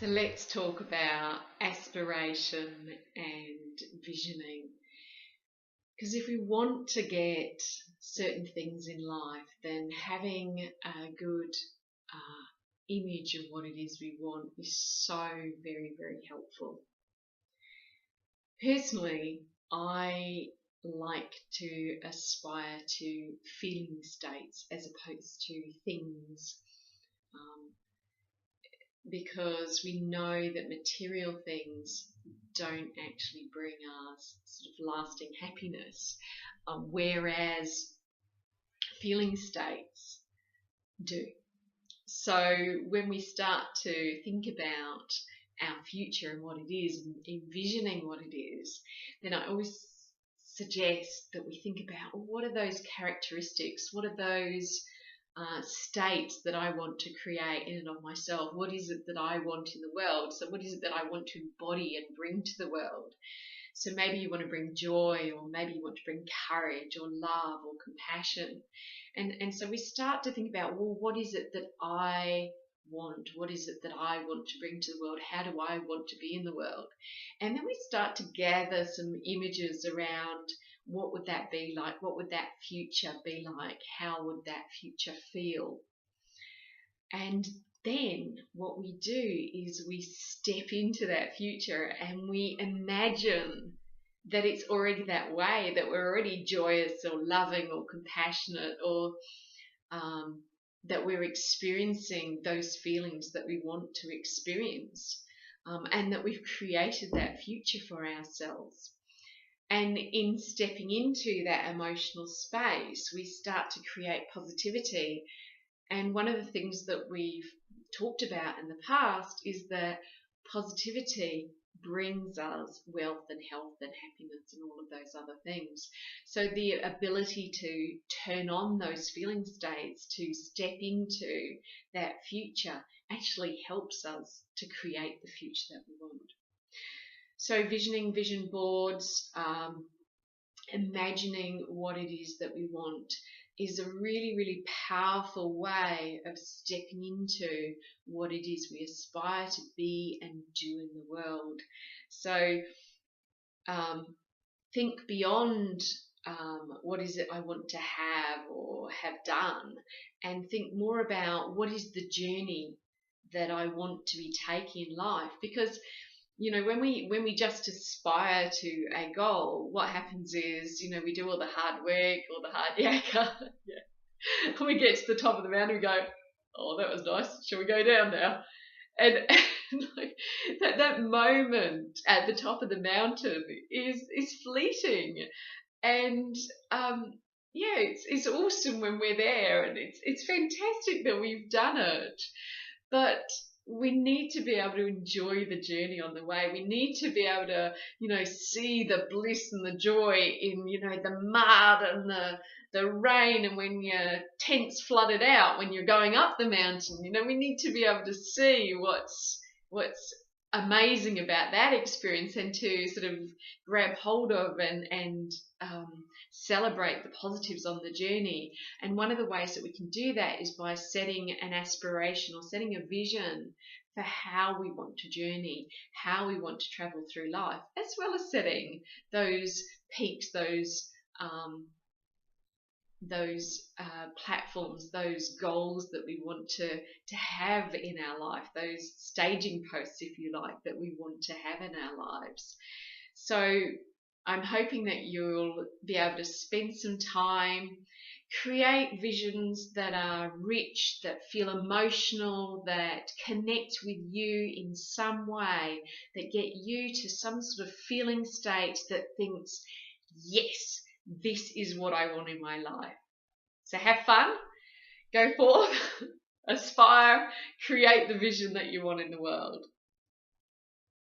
So let's talk about aspiration and visioning. Because if we want to get certain things in life, then having a good image of what it is we want is so very, very helpful. Personally, I like to aspire to feeling states as opposed to things. Because we know that material things don't actually bring us sort of lasting happiness, whereas feeling states do. So when we start to think about our future and what it is, and envisioning what it is, then I always suggest that we think about, well, what are those characteristics? What are those states that I want to create in and of myself? What is it that I want in the world? So what is it that I want to embody and bring to the world? So maybe you want to bring joy, or maybe you want to bring courage or love or compassion. And so we start to think about, well, what is it that I want? What is it that I want to bring to the world? How do I want to be in the world? And then we start to gather some images around, what would that be like? What would that future be like? How would that future feel? And then what we do is we step into that future and we imagine that it's already that way, that we're already joyous or loving or compassionate, or that we're experiencing those feelings that we want to experience, and that we've created that future for ourselves. And in stepping into that emotional space, we start to create positivity. And one of the things that we've talked about in the past is that positivity brings us wealth and health and happiness and all of those other things. So the ability to turn on those feeling states, to step into that future, actually helps us to create the future that we want. So visioning, vision boards, imagining what it is that we want is a really, really powerful way of stepping into what it is we aspire to be and do in the world. So think beyond what is it I want to have or have done, and think more about what is the journey that I want to be taking in life. Because when we just aspire to a goal, what happens is, we do all the hard work, all the hard yakka. Yeah. And we get to the top of the mountain, we go, oh, that was nice. Shall we go down now? And like that moment at the top of the mountain is fleeting. And it's awesome when we're there, and it's fantastic that we've done it. But we need to be able to enjoy the journey on the way. We need to be able to, see the bliss and the joy in, the mud and the rain, and when your tent's flooded out when you're going up the mountain. We need to be able to see what's amazing about that experience, and to sort of grab hold of and celebrate the positives on the journey. And one of the ways that we can do that is by setting an aspiration or setting a vision for how we want to journey, how we want to travel through life, as well as setting those peaks, those platforms, those goals that we want to have in our life, those staging posts, if you like, that we want to have in our lives. So I'm hoping that you'll be able to spend some time, create visions that are rich, that feel emotional, that connect with you in some way, that get you to some sort of feeling state that thinks, yes, this is what I want in my life. So have fun, go forth, aspire, create the vision that you want in the world.